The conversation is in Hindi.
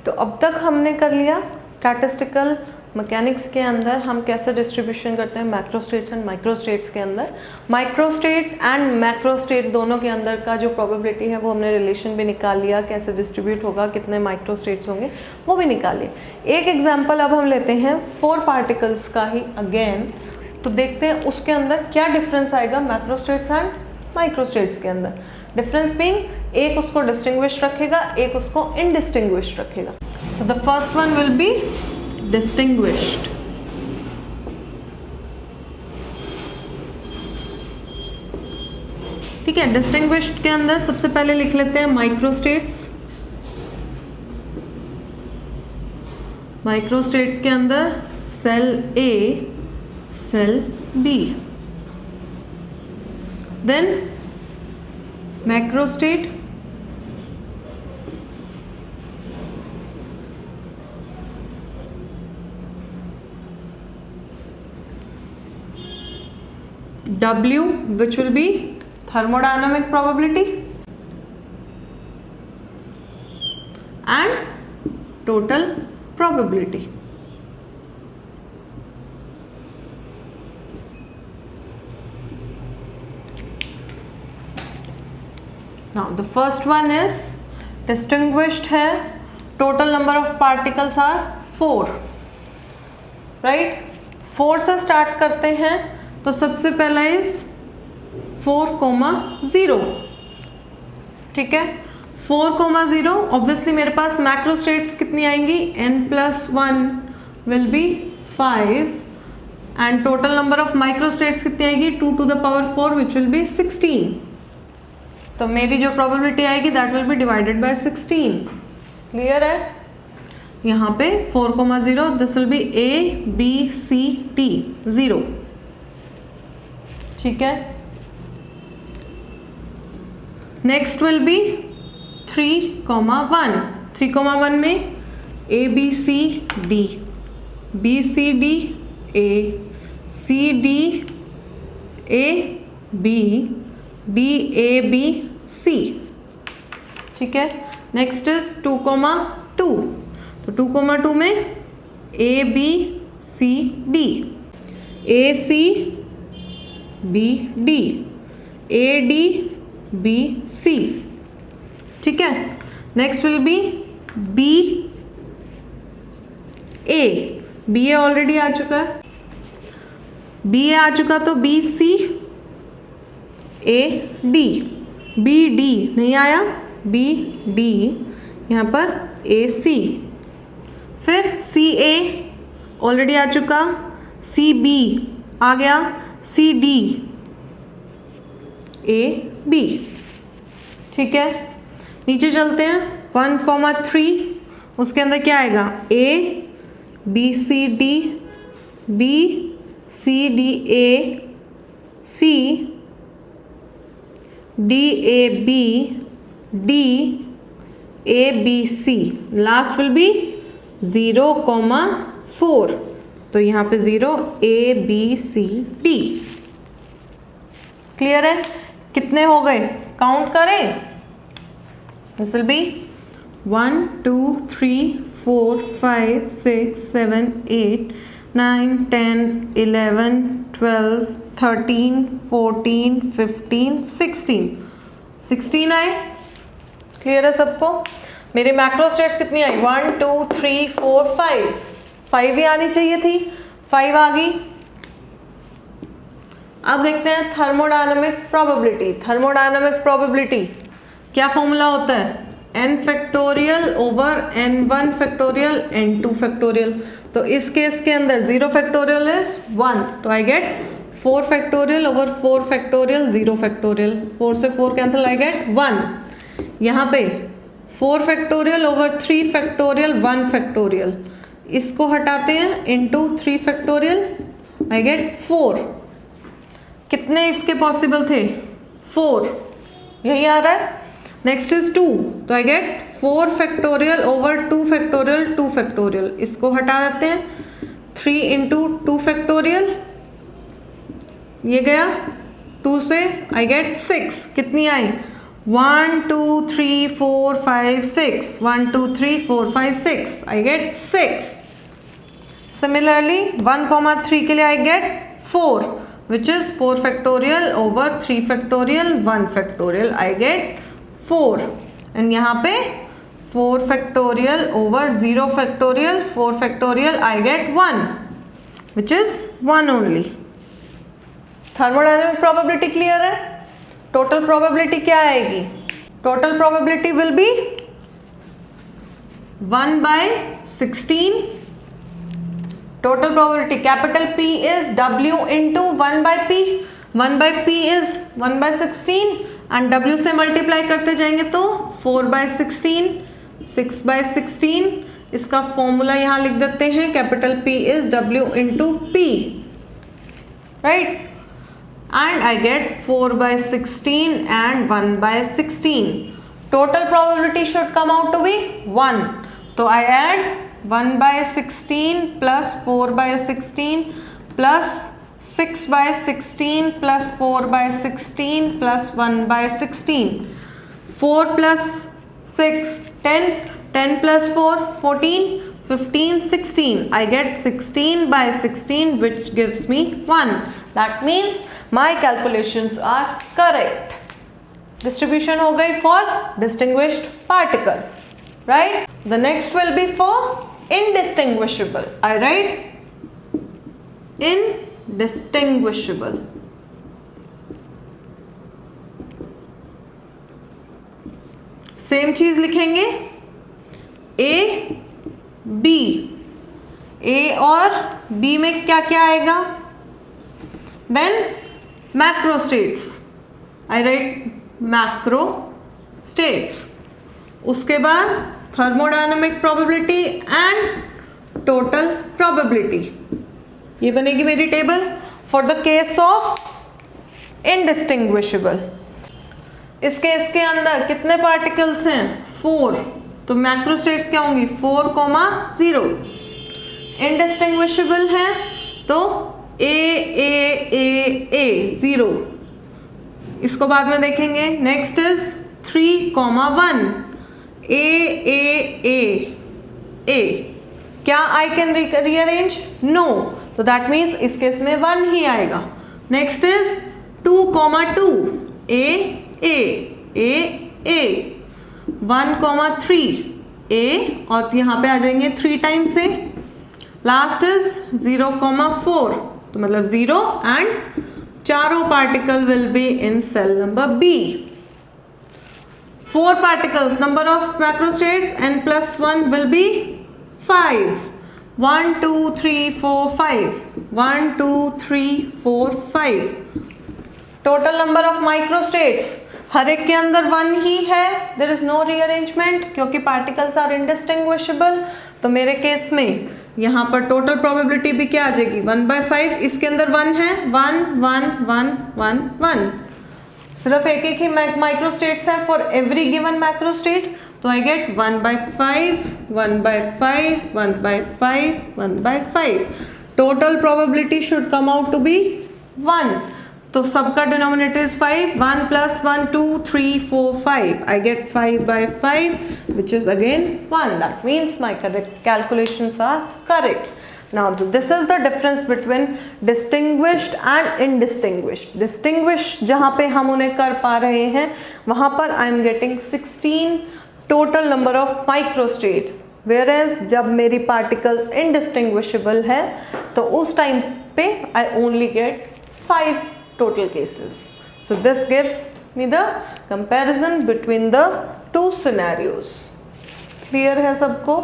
तो अब तक हमने कर लिया स्टैटिस्टिकल मैकेनिक्स के अंदर हम कैसे डिस्ट्रीब्यूशन करते हैं मैक्रोस्टेट्स एंड माइक्रोस्टेट्स के अंदर। माइक्रोस्टेट एंड मैक्रोस्टेट दोनों के अंदर का जो प्रोबेबिलिटी है वो हमने रिलेशन भी निकाल लिया, कैसे डिस्ट्रीब्यूट होगा, कितने माइक्रोस्टेट्स होंगे वो भी निकाल लिया। एक एग्जांपल अब हम लेते हैं 4 पार्टिकल्स का ही अगेन, तो देखते हैं उसके अंदर क्या डिफरेंस आएगा मैक्रोस्टेट्स एंड माइक्रोस्टेट्स के अंदर। डिफरेंस बीइंग एक उसको डिस्टिंग्विश रखेगा, एक उसको इनडिस्टिंग्विश रखेगा। So the first one will be distinguished। ठीक है, डिस्टिंग्विश्ड के अंदर सबसे पहले लिख लेते हैं माइक्रोस्टेट्स। माइक्रोस्टेट के अंदर cell A, cell B, then macrostate W, which will be thermodynamic probability and total probability. Now the first one is distinguished है, total number of particles are 4, right? 4 से start करते हैं, तो सबसे पहला इज 4,0। ठीक है, 4,0 ऑब्वियसली मेरे पास मैक्रोस्टेट्स कितनी आएंगी, n+1 will be 5 and total number of microstates कितनी आएगी 2 to the power 4 which will be 16। तो मेरी जो प्रोबेबिलिटी आएगी that will be divided by 16। Clear है? यहाँ पे 4,0 दिस विल बी ABCD 0। ठीक है, नेक्स्ट विल बी 3,1। 3,1 में ABCD, BCD A, CD AB, DAB C। ठीक है, नेक्स्ट इज 2,2। तो 2,2 में ABCD, AC BD, ADBC। ठीक है, next will be BA। BA already आ चुका है, BA आ चुका तो BC AD, BD नहीं आया, BD यहाँ पर AC। फिर CA ऑलरेडी आ चुका, CB आ गया, CD AB। ठीक है, नीचे चलते हैं 1,3, उसके अंदर क्या आएगा A BCD BCDA C DAB DABC। Last will be 0,4, तो यहाँ पे 0 ABCD। क्लियर है? कितने हो गए काउंट करें। दिस विल बी 1 2 3 4 5 6 7 8 9 10 11 12 13 14 15 16 आए। क्लियर है सबको? मेरे मैक्रोस्टेट्स कितनी आई 1 2 3 4 5 ही आनी चाहिए थी, 5 आ गई। अब देखते हैं थर्मोडायनामिक प्रोबेबिलिटी। थर्मोडायनामिक प्रोबेबिलिटी क्या फॉर्मूला होता है, n factorial over n1 factorial n2 factorial. तो इस केस के अंदर 0 फैक्टोरियल इज 1, तो I gate 4 factorial over 4 factorial 0 factorial, 4 से 4 कैंसिल, आई गेट 1। यहाँ पे 4 फैक्टोरियल ओवर 3 फैक्टोरियल 1 फैक्टोरियल, इसको हटाते हैं इंटू 3 फैक्टोरियल, आई गेट 4। कितने इसके पॉसिबल थे 4, यही आ रहा है। नेक्स्ट इज 2, तो I gate 4 factorial over 2 factorial 2 factorial, इसको हटा देते हैं 3 इंटू 2 फैक्टोरियल, ये गया 2 से आई गेट 6। कितनी आई 1 2 3 4 5 6, 1 2 3 4 5 6, I get 6. Similarly 1 comma 3 के लिए I get 4, which is 4 factorial over 3 factorial 1 factorial, I get 4. and यहाँ पे 4 factorial over 0 factorial 4 factorial, I get 1, which is 1 only. Thermodynamic probability clear है. टोटल प्रोबेबिलिटी क्या आएगी? Total probability will be 1/16. Total probability capital P is W into 1/P. 1/P is 1/16 and W से मल्टीप्लाई करते जाएंगे तो 4/16, 6/16. इसका फॉर्मूला यहाँ लिख देते हैं. Capital P is W into P, right. and I get 4/16 and 1/16. Total probability should come out to be 1. So I add 1/16 plus 4/16 plus 6/16 plus 4/16 plus 1/16. 4 plus 6, 10, 10 plus 4, 14, 15, 16. I get 16/16, which gives me 1. That means my calculations are correct. Distribution हो गई for distinguished particle, right? The next will be for indistinguishable. I write indistinguishable. Same चीज लिखेंगे. A, B. A और B में क्या क्या आएगा? Then macro states. I write macro states. उसके बाद thermodynamic probability and total probability. ये बनेगी मेरी table for the case of indistinguishable. इस केस के अंदर कितने पार्टिकल्स हैं? 4. तो मैक्रो स्टेट्स क्या होंगी? 4,0. इंडिस्टिंग्विशेबल है तो A 0. इसको बाद में देखेंगे. Next is 3,1. A. क्या आई कैन रीअरेंज? नो. तो दैट मीन्स इस केस में 1 ही आएगा. Next is 2,2. A 1,3. A और यहाँ पे आ जाएंगे 3 टाइम्स A. Last is 0,4. तो मतलब 0 एंड चारों particle will be in cell number B. 4 particles, number of macrostates n plus 1 will be 5. 1 2 3 4 5. 1 2 3 4 5. Total number of microstates हर एक के अंदर 1 ही है. देयर इज नो रीअरेंजमेंट क्योंकि पार्टिकल्स आर इंडिस्टिंग्विशेबल. तो मेरे केस में यहाँ पर टोटल प्रोबेबिलिटी भी क्या आ जाएगी? 1/5. इसके अंदर 1 है. 1 1 1 1 1. सिर्फ एक ही माइक्रोस्टेट्स है फॉर एवरी गिवन मैक्रोस्टेट. तो I get 1/5 1/5 1/5 1/5. Total probability should come out to be 1. तो सबका denominator is 5. 1 plus 1 2 3 4 5. I get 5/5, which is again 1. That means my correct calculations are correct. Now this is the difference between distinguished and indistinguished. Distinguished जहाँ पे हम उन्हें कर पा रहे हैं वहाँ पर I am getting 16 total number of microstates. Whereas जब मेरी particles indistinguishable है तो उस टाइम पे I only get 5 total cases. So this gives me the comparison between the two scenarios. Clear है सबको?